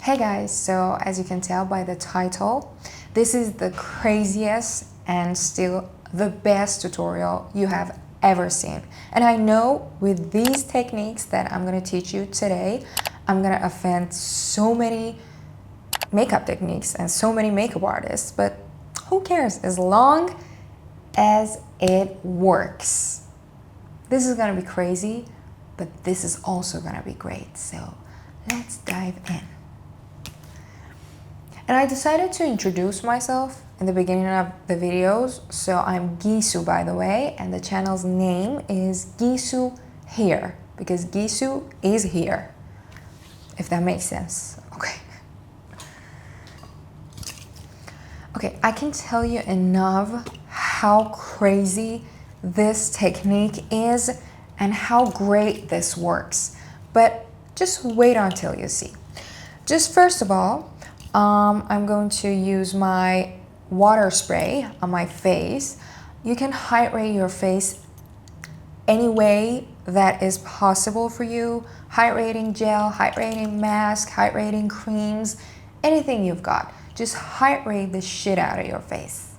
Hey guys, so as you can tell by the title, this is the craziest and still the best tutorial you have ever seen. And I know with these techniques that I'm going to teach you today, I'm going to offend so many makeup techniques and so many makeup artists, but who cares as long as it works. This is going to be crazy, but this is also going to be great. So let's dive in. And I decided to introduce myself in the beginning of the videos. So I'm Gisu, by the way, and the channel's name is Gisu Here, because Gisu is here, if that makes sense. Okay, I can tell you enough how crazy this technique is and how great this works. But just wait until you see. Just first of all, I'm going to use my water spray on my face. You can hydrate your face any way that is possible for you. Hydrating gel, hydrating mask, hydrating creams, anything you've got. Just hydrate the shit out of your face.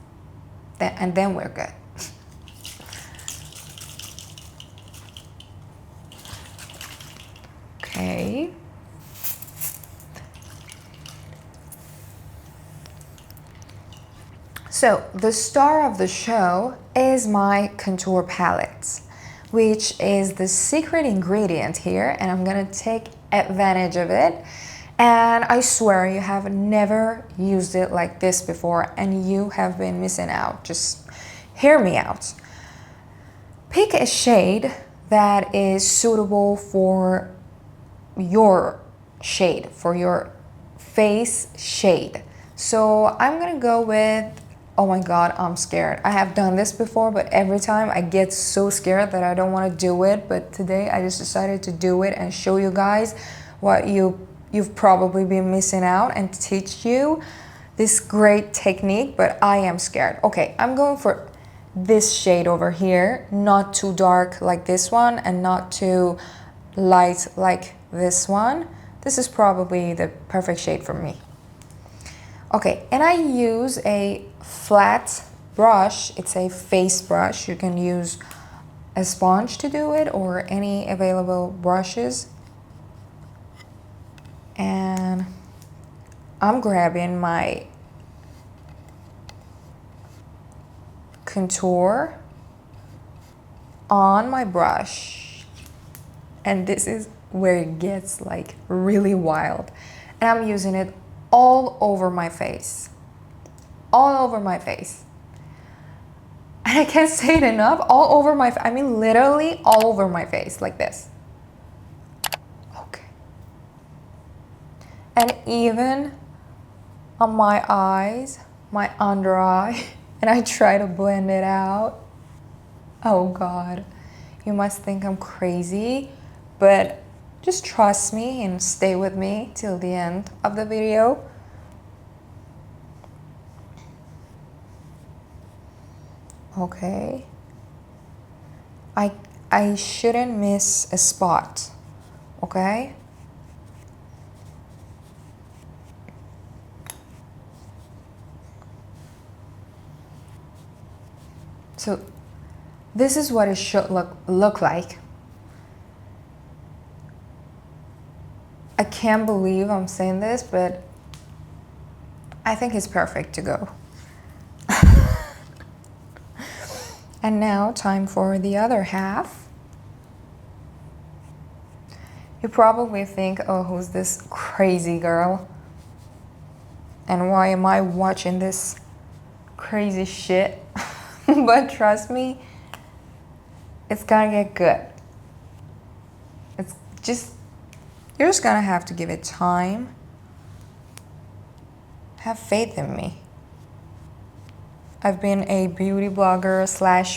And then we're good. Okay. So the star of the show is my contour palette, which is the secret ingredient here, and I'm gonna take advantage of it. And I swear you have never used it like this before and you have been missing out. Just hear me out. Pick a shade that is suitable for your shade, for your face shade. So I'm gonna go with, oh my god, I'm scared. I have done this before, but every time I get so scared that I don't want to do it. But today I just decided to do it and show you guys what you've probably been missing out and teach you this great technique, but I am scared. Okay, I'm going for this shade over here, not too dark like this one and not too light like this one. This is probably the perfect shade for me. Okay, and I use a flat brush. It's a face brush. You can use a sponge to do it or any available brushes. And I'm grabbing my contour on my brush. And this is where it gets like really wild. And I'm using it all over my face. All over my face. And I can't say it enough. All over my face. I mean, literally all over my face, like this. Okay. And even on my eyes, my under eye. And I try to blend it out. Oh God. You must think I'm crazy. But just trust me and stay with me till the end of the video. Okay. I shouldn't miss a spot. Okay? So this is what it should look like. I can't believe I'm saying this, but I think it's perfect to go. And now time for the other half. You probably think, oh, who's this crazy girl? And why am I watching this crazy shit? But trust me, it's gonna get good. You're just gonna have to give it time. Have faith in me. I've been a beauty blogger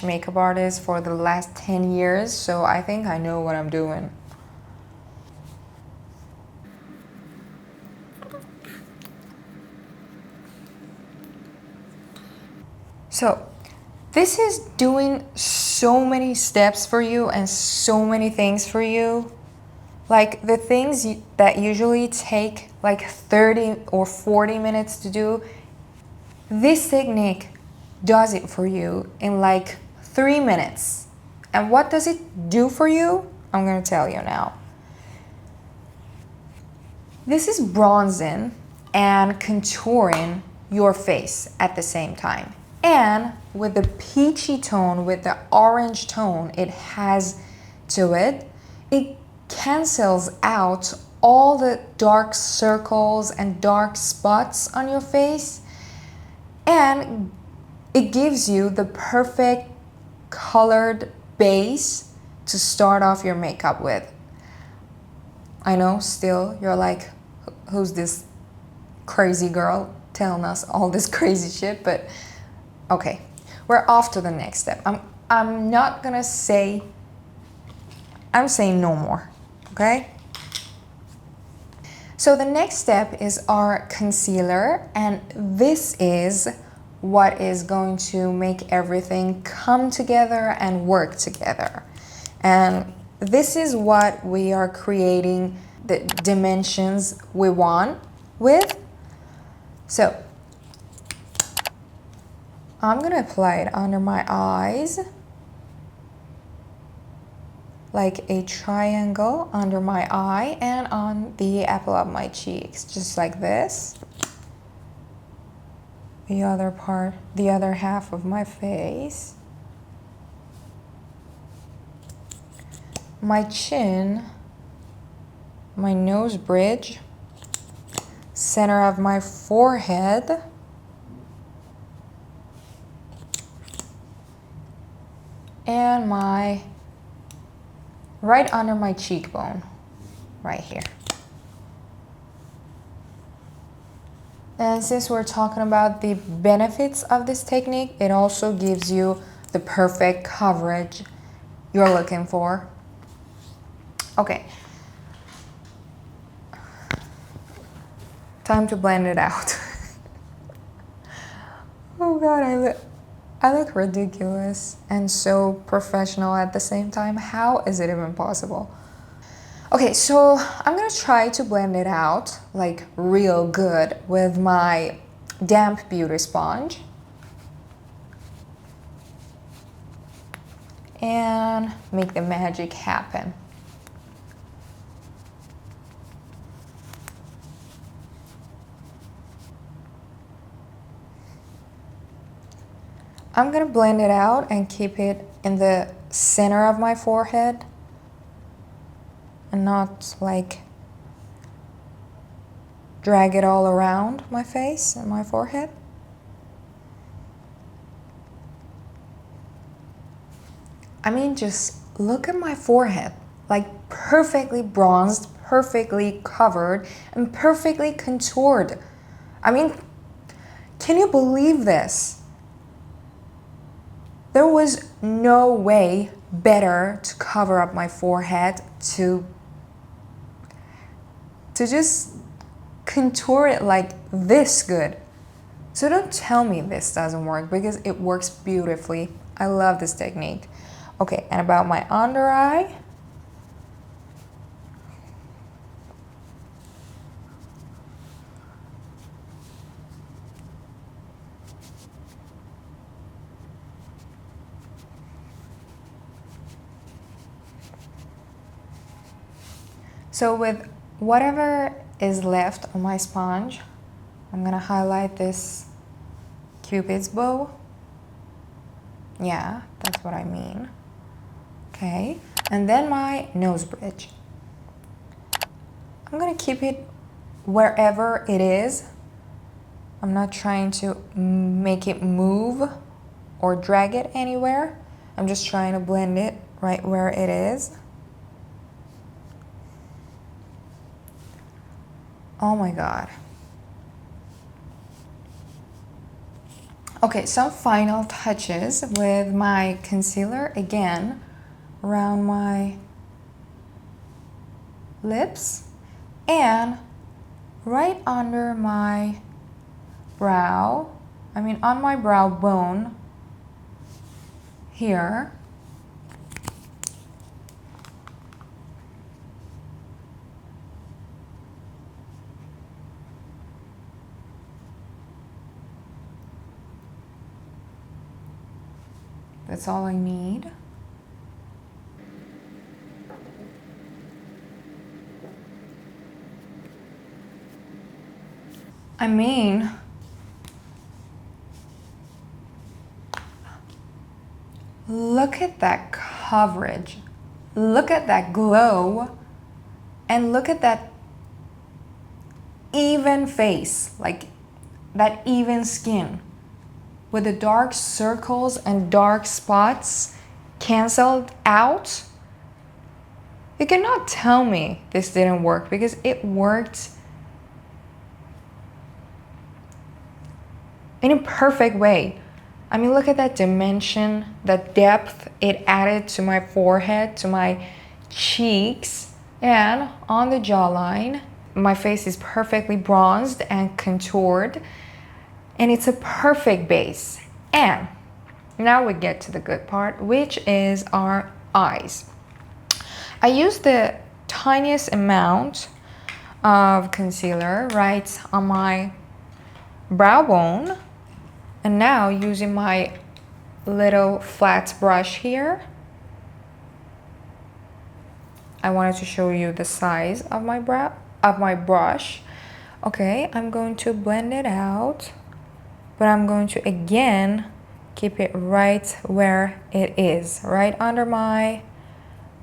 / makeup artist for the last 10 years, so I think I know what I'm doing. So, this is doing so many steps for you and so many things for you. Like the things that usually take like 30 or 40 minutes to do, this technique does it for you in like 3 minutes. And what does it do for you? I'm going to tell you now. This is bronzing and contouring your face at the same time. And with the peachy tone, with the orange tone it has to it, it cancels out all the dark circles and dark spots on your face, and it gives you the perfect colored base to start off your makeup with. I know still you're like, who's this crazy girl telling us all this crazy shit, but okay, we're off to the next step. I'm not gonna say, I'm saying no more, okay? So the next step is our concealer, and this is what is going to make everything come together and work together. And this is what we are creating the dimensions we want with. So I'm gonna apply it under my eyes, like a triangle under my eye, and on the apple of my cheeks, just like this. The other part, the other half of my face. My chin, my nose bridge, center of my forehead, and my right under my cheekbone, right here. And since we're talking about the benefits of this technique, it also gives you the perfect coverage you're looking for. Okay. Time to blend it out. Oh God, I look ridiculous and so professional at the same time. How is it even possible? Okay, so I'm gonna try to blend it out like real good with my damp beauty sponge. And make the magic happen. I'm gonna blend it out and keep it in the center of my forehead and not like drag it all around my face and my forehead. I mean, just look at my forehead, like perfectly bronzed, perfectly covered, and perfectly contoured. I mean, can you believe this? There was no way better to cover up my forehead, to just contour it like this good. So don't tell me this doesn't work, because it works beautifully. I love this technique. Okay, and about my under eye. So with whatever is left on my sponge, I'm gonna highlight this Cupid's bow. Yeah, that's what I mean. Okay, and then my nose bridge. I'm gonna keep it wherever it is. I'm not trying to make it move or drag it anywhere. I'm just trying to blend it right where it is. Oh my God. Okay, some final touches with my concealer again around my lips and right under my brow, I mean on my brow bone here. That's all I need. I mean, look at that coverage. Look at that glow. And look at that even face, like that even skin with the dark circles and dark spots canceled out. You cannot tell me this didn't work, because it worked in a perfect way. I mean, look at that dimension, the depth it added to my forehead, to my cheeks, and on the jawline. My face is perfectly bronzed and contoured, and it's a perfect base. And now we get to the good part, which is our eyes. I used the tiniest amount of concealer right on my brow bone, and now using my little flat brush here, I wanted to show you the size of my brush. Okay, I'm going to blend it out, but I'm going to again keep it right where it is, right under my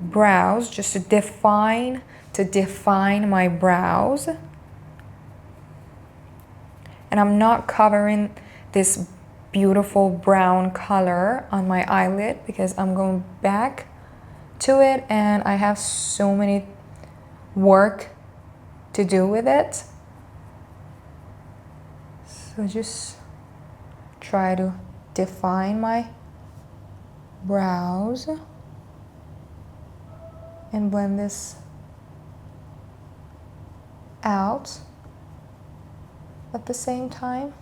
brows, just to define my brows. And I'm not covering this beautiful brown color on my eyelid because I'm going back to it and I have so many work to do with it. So just try to define my brows and blend this out at the same time.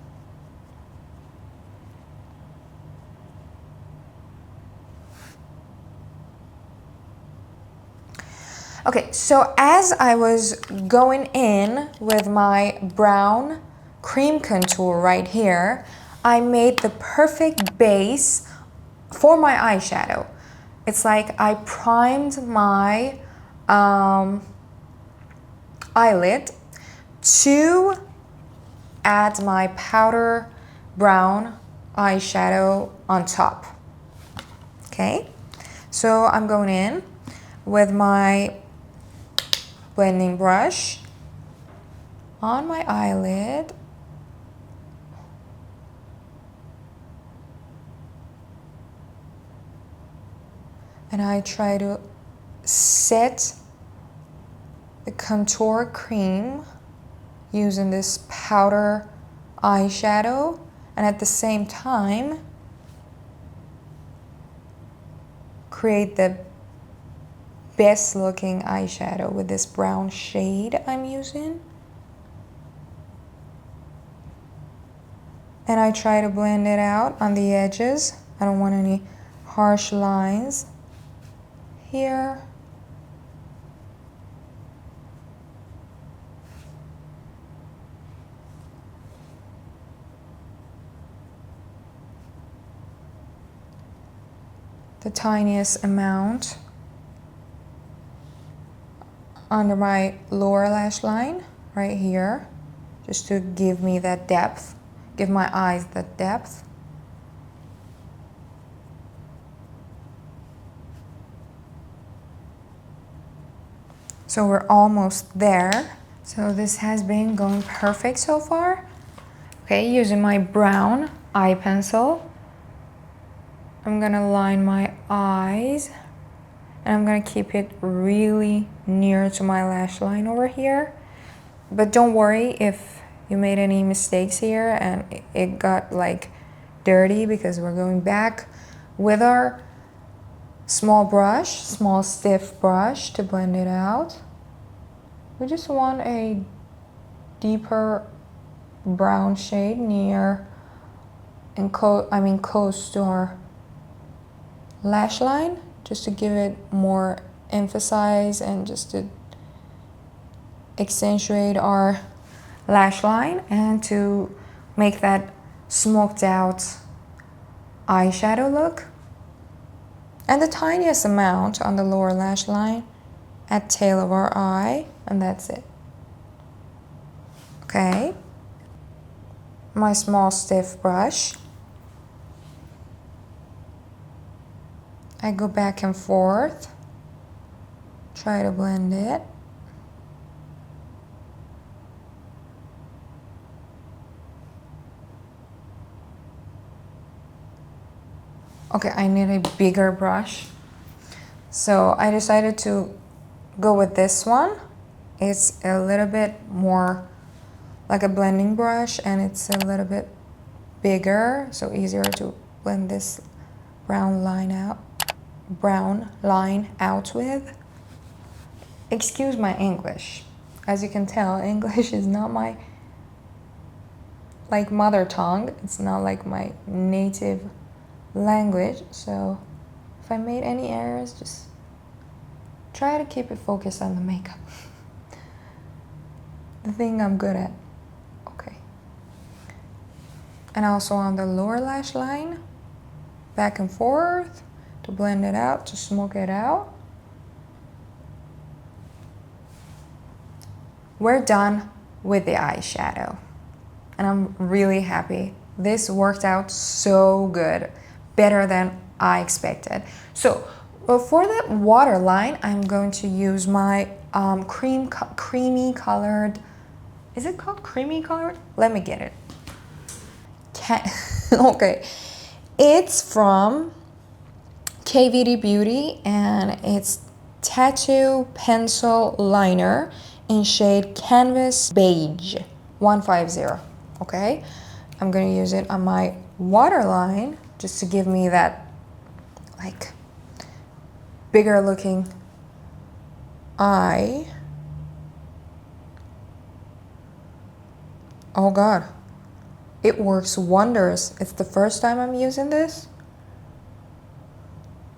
Okay, so as I was going in with my brown cream contour right here, I made the perfect base for my eyeshadow. It's like I primed my eyelid to add my powder brown eyeshadow on top. Okay, so I'm going in with my blending brush on my eyelid. And I try to set the contour cream using this powder eyeshadow, and at the same time create the best looking eyeshadow with this brown shade I'm using. And I try to blend it out on the edges. I don't want any harsh lines here. The tiniest amount under my lower lash line right here, just to give me that depth, give my eyes that depth. So we're almost there. So this has been going perfect so far. Okay, using my brown eye pencil, I'm gonna line my eyes, and I'm gonna keep it really near to my lash line over here. But don't worry if you made any mistakes here and it got like dirty, because we're going back with our small brush, small stiff brush, to blend it out. We just want a deeper brown shade near and close to our lash line, just to give it more emphasis and just to accentuate our lash line and to make that smoked out eyeshadow look. and the tiniest amount on the lower lash line at tail of our eye, and that's it. Okay, my small stiff brush. I go back and forth, try to blend it. Okay, I need a bigger brush. So I decided to go with this one. It's a little bit more like a blending brush and it's a little bit bigger, so easier to blend this brown line out with. Excuse my English. As you can tell, English is not my mother tongue. It's not like my native language, so if I made any errors, just try to keep it focused on the makeup. The thing I'm good at. Okay. And also on the lower lash line, back and forth to blend it out, to smoke it out. We're done with the eyeshadow, and I'm really happy. This worked out so good, better than I expected. So for the waterline, I'm going to use my creamy colored, is it called creamy colored? Let me get it. Okay, it's from KVD Beauty and it's Tattoo Pencil Liner in shade Canvas Beige 150. Okay, I'm gonna use it on my waterline just to give me that like bigger looking eye. Oh god, it works wonders. It's the first time I'm using this.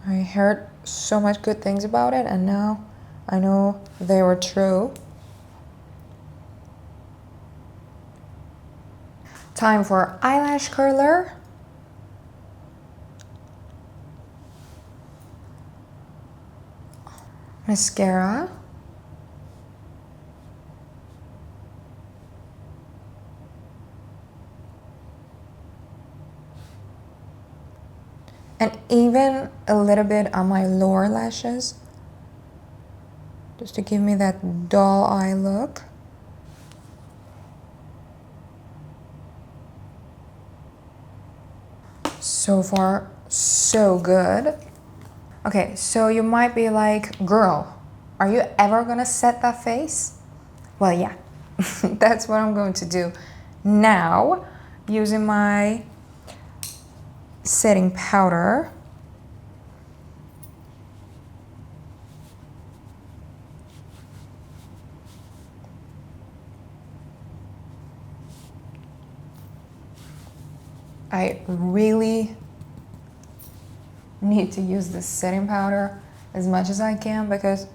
I heard so much good things about it and now I know they were true. Time for eyelash curler. Mascara. And even a little bit on my lower lashes, just to give me that doll eye look. So far, so good. Okay, so you might be like, girl, are you ever gonna set that face? Well, yeah, that's what I'm going to do now using my setting powder. I really need to use this setting powder as much as I can because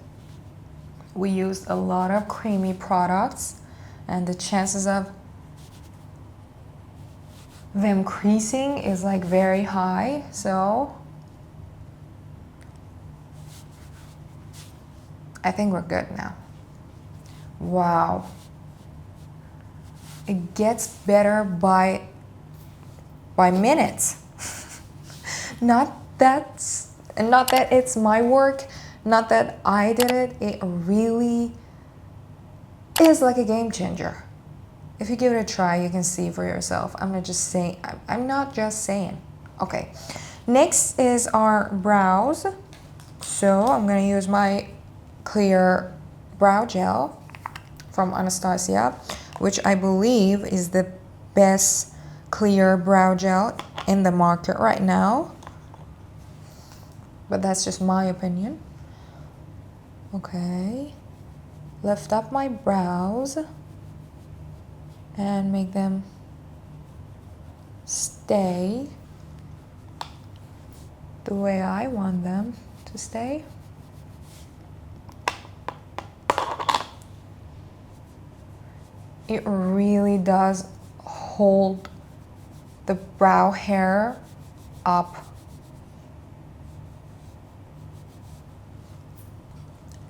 we used a lot of creamy products and the chances of them creasing is like very high, so I think we're good now. Wow. It gets better by minutes. Not that it's my work, not that I did it. It really is like a game changer. If you give it a try, you can see for yourself. I'm not just saying. Okay, next is our brows. So I'm gonna use my clear brow gel from Anastasia, which I believe is the best clear brow gel in the market right now. But that's just my opinion. Okay, lift up my brows and make them stay the way I want them to stay. It really does hold the brow hair up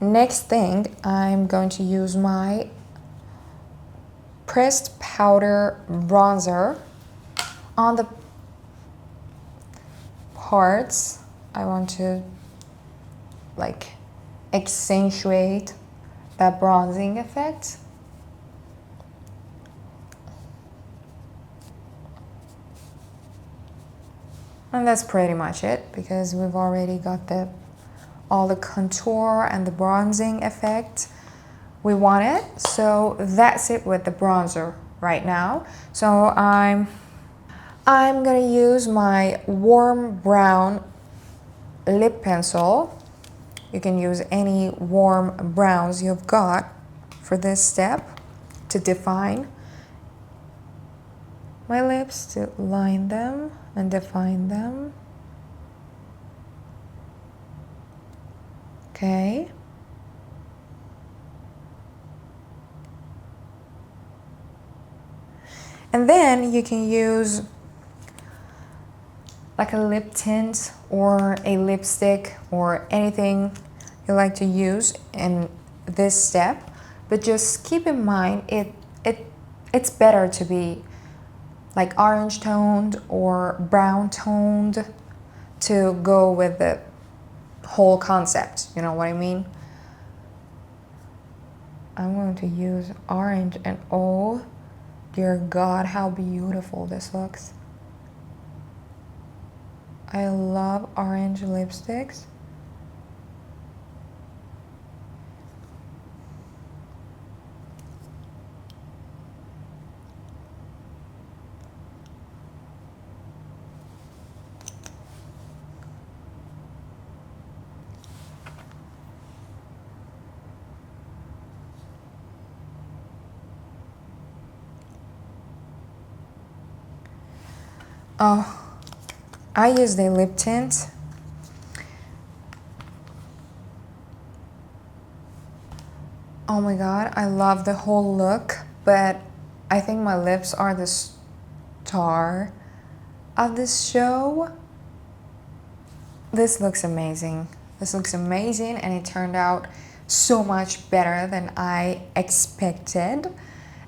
next thing, I'm going to use my pressed powder bronzer on the parts I want to like accentuate that bronzing effect. And that's pretty much it, because we've already got all the contour and the bronzing effect we wanted. So that's it with the bronzer right now. So I'm gonna use my warm brown lip pencil. You can use any warm browns you've got for this step to define my lips, to line them and define them. Okay. And then you can use like a lip tint or a lipstick or anything you like to use in this step, but just keep in mind it's better to be like orange toned or brown toned to go with the whole concept, you know what I mean? I'm going to use orange, and oh dear God, how beautiful this looks. I love orange lipsticks. Oh, I use the lip tint. Oh my God, I love the whole look, but I think my lips are the star of this show. This looks amazing. This looks amazing, and it turned out so much better than I expected,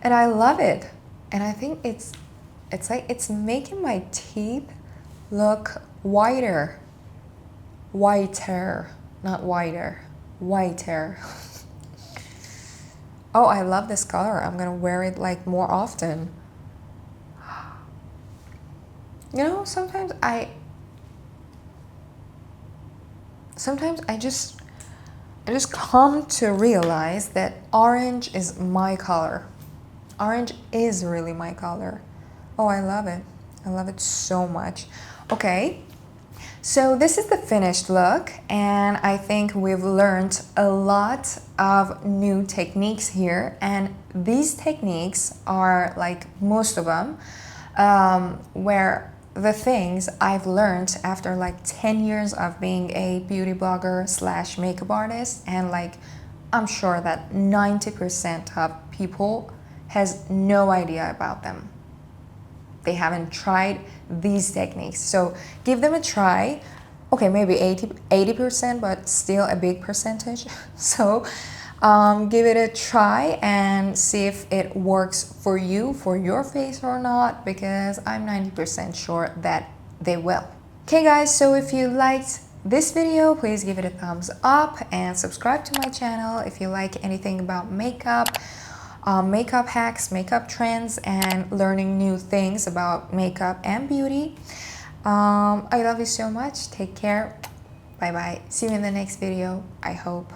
and I love it. And I think it's like it's making my teeth look whiter. Whiter, not whiter. Whiter. Oh, I love this color. I'm gonna wear it like more often. You know, sometimes I just come to realize that orange is my color. Orange is really my color. Oh, I love it. I love it so much. Okay, so this is the finished look, and I think we've learned a lot of new techniques here, and these techniques are like most of them where the things I've learned after like 10 years of being a beauty blogger / makeup artist, and like I'm sure that 90% of people has no idea about them. They haven't tried these techniques, so give them a try. Okay, maybe 80%, but still a big percentage. So give it a try and see if it works for you, for your face or not, because I'm 90% sure that they will. Okay guys, so if you liked this video, please give it a thumbs up and subscribe to my channel if you like anything about makeup, makeup hacks, makeup trends, and learning new things about makeup and beauty. I love you so much. Take care. Bye bye. See you in the next video, I hope.